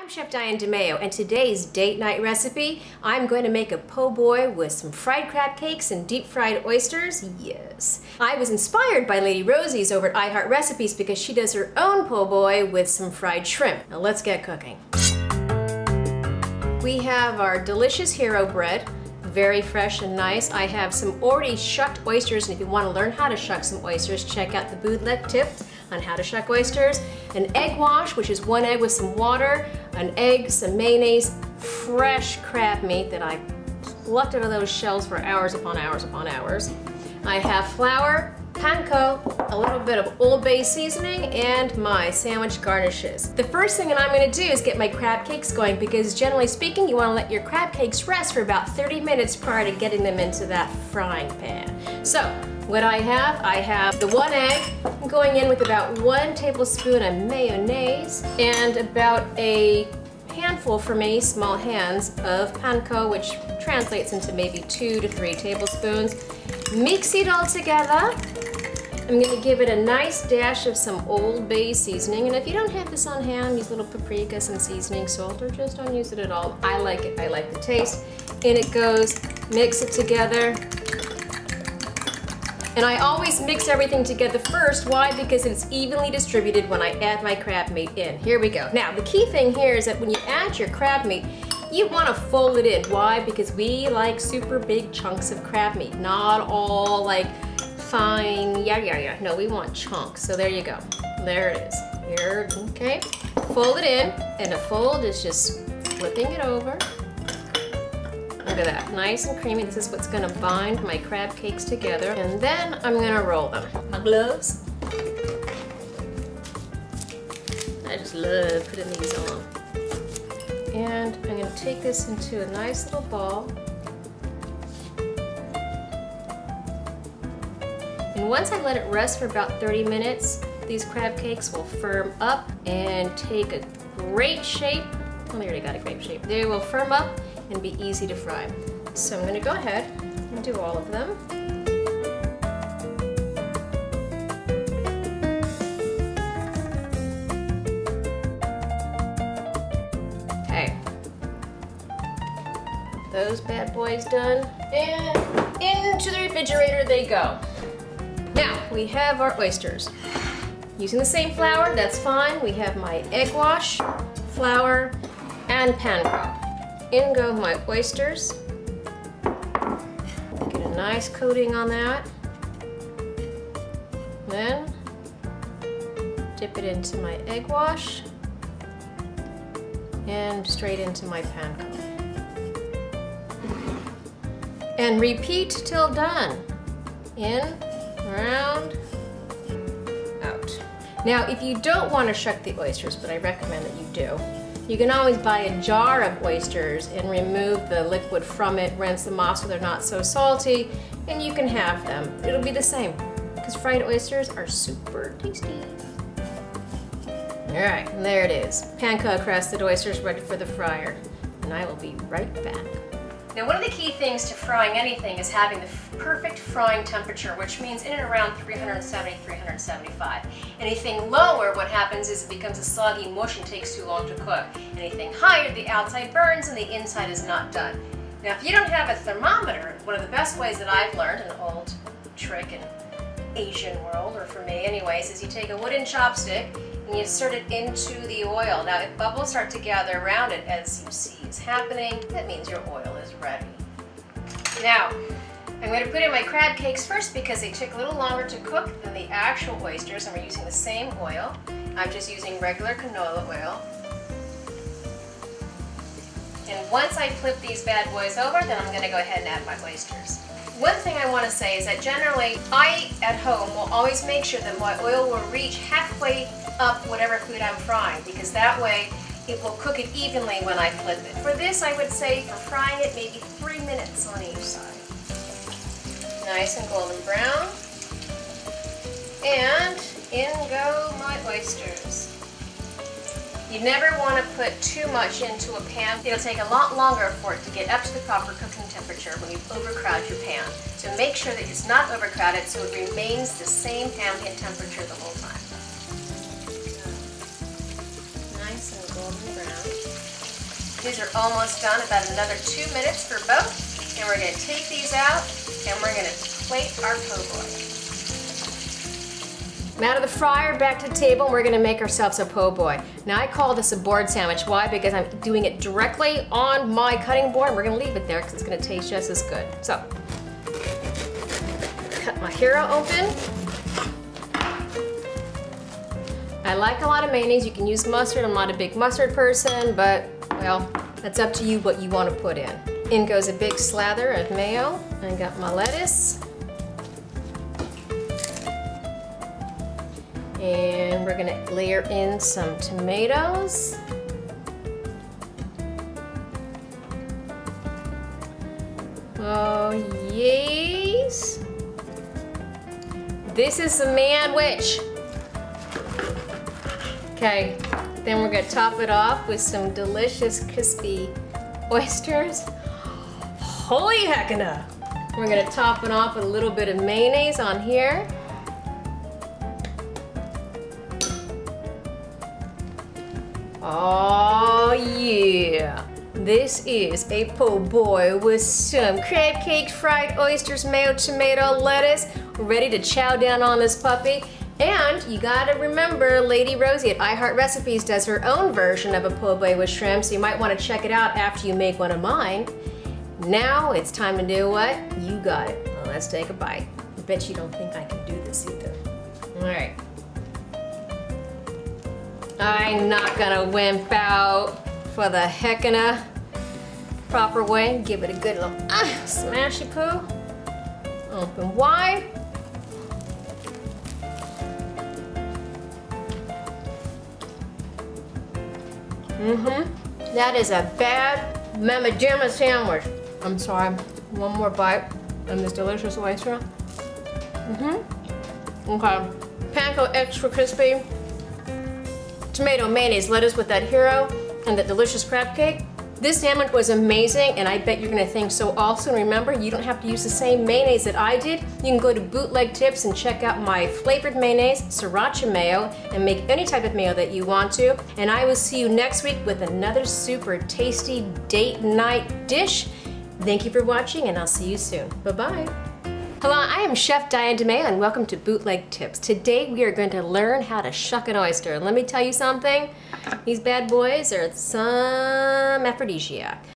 I'm Chef Diane DeMeo, and today's date night recipe, I'm going to make a po' boy with some fried crab cakes and deep fried oysters. Yes. I was inspired by Lady Rosie's over at iHeart Recipes because she does her own po' boy with some fried shrimp. Now let's get cooking. We have our delicious hero bread, very fresh and nice. I have some already shucked oysters, and if you want to learn how to shuck some oysters, check out the bootleg tips on how to shuck oysters. An egg wash, which is 1 egg with some water, an egg, some mayonnaise, fresh crab meat that I plucked out of those shells for hours upon hours upon hours. I have flour, panko, a little bit of Old Bay seasoning, and my sandwich garnishes. The first thing that I'm going to do is get my crab cakes going, because generally speaking you want to let your crab cakes rest for about 30 minutes prior to getting them into that frying pan. So what I have the 1 egg. I'm going in with about 1 tablespoon of mayonnaise and about a handful for me, small hands, of panko, which translates into maybe 2 to 3 tablespoons. Mix it all together. I'm going to give it a nice dash of some Old Bay seasoning, and if you don't have this on hand, use a little paprika, some seasoning salt, or just don't use it at all. I like it. I like the taste. In it goes. Mix it together. And I always mix everything together first. Why? Because it's evenly distributed when I add my crab meat in. Here we go. Now, the key thing here is that when you add your crab meat, you want to fold it in. Why? Because we like super big chunks of crab meat, not all like fine, yeah. No, we want chunks. So there you go. There it is. Here, okay. Fold it in, and a fold is just flipping it over. Look at that, nice and creamy. This is what's gonna bind my crab cakes together. And then I'm gonna roll them. My gloves. I just love putting these on. And I'm gonna take this into a nice little ball. And once I let it rest for about 30 minutes, these crab cakes will firm up and take a great shape. Oh, they already got a great shape. They will firm up and be easy to fry. So I'm going to go ahead and do all of them. Okay. Those bad boys done. And into the refrigerator they go. Now, we have our oysters. Using the same flour, that's fine. We have my egg wash, flour, and panko. In go my oysters. Get a nice coating on that. Then dip it into my egg wash and straight into my panko. And repeat till done. In, around, out. Now, if you don't want to shuck the oysters, but I recommend that you do, you can always buy a jar of oysters and remove the liquid from it, rinse them off so they're not so salty, and you can have them. It'll be the same, because fried oysters are super tasty. Alright, and there it is. Panko crusted oysters ready for the fryer. And I will be right back. Now, one of the key things to frying anything is having the perfect frying temperature, which means in and around 370, 375. Anything lower, what happens is it becomes a soggy mush and takes too long to cook. Anything higher, the outside burns and the inside is not done. Now, if you don't have a thermometer, one of the best ways that I've learned, an old trick in Asian world, or for me anyways, is you take a wooden chopstick and you insert it into the oil. Now, if bubbles start to gather around it, as you see is happening, that means your oil is ready. Now, I'm going to put in my crab cakes first because they took a little longer to cook than the actual oysters, and we're using the same oil. I'm just using regular canola oil. And once I flip these bad boys over, then I'm going to go ahead and add my oysters. One thing I want to say is that generally, I at home will always make sure that my oil will reach halfway up whatever food I'm frying, because that way it will cook it evenly when I flip it. For this, I would say for frying it, maybe 3 minutes on each side. Nice and golden brown. And in go my oysters. You never want to put too much into a pan. It'll take a lot longer for it to get up to the proper cooking temperature when you overcrowd your pan. So make sure that it's not overcrowded so it remains the same ambient temperature the whole time. Nice and golden brown. These are almost done, about another 2 minutes for both. And we're gonna take these out and we're gonna plate our po' boy. I'm out of the fryer, back to the table, and we're gonna make ourselves a po' boy. Now I call this a board sandwich. Why? Because I'm doing it directly on my cutting board, and we're gonna leave it there because it's gonna taste just as good. So, cut my hero open. I like a lot of mayonnaise. You can use mustard. I'm not a big mustard person, but, well, that's up to you what you want to put in. In goes a big slather of mayo. I got my lettuce. And we're gonna layer in some tomatoes. Oh, yes. This is a sandwich. Okay, then we're gonna top it off with some delicious crispy oysters. Holy heckina! We're gonna top it off with a little bit of mayonnaise on here. Oh yeah! This is a po' boy with some crab cake, fried oysters, mayo, tomato, lettuce. We're ready to chow down on this puppy. And you gotta remember, Lady Rosie at iHeart Recipes does her own version of a po' boy with shrimp, so you might want to check it out after you make one of mine. Now it's time to do what? You got it. Well, let's take a bite. I bet you don't think I can do this either. All right. I'm not gonna wimp out for the heckin' proper way. Give it a good little smashy poo. Open wide. That is a bad mama jamma sandwich. I'm sorry. One more bite of this delicious oyster. Okay. Panko extra crispy. Tomato, mayonnaise, lettuce with that hero, and that delicious crab cake. This sandwich was amazing, and I bet you're gonna think so also. And remember, you don't have to use the same mayonnaise that I did. You can go to Bootleg Tips and check out my flavored mayonnaise, sriracha mayo, and make any type of mayo that you want to. And I will see you next week with another super tasty date night dish. Thank you for watching, and I'll see you soon. Bye-bye. Hello, I am Chef Diane DeMayo, and welcome to Bootleg Tips. Today we are going to learn how to shuck an oyster. Let me tell you something, these bad boys are some aphrodisiac.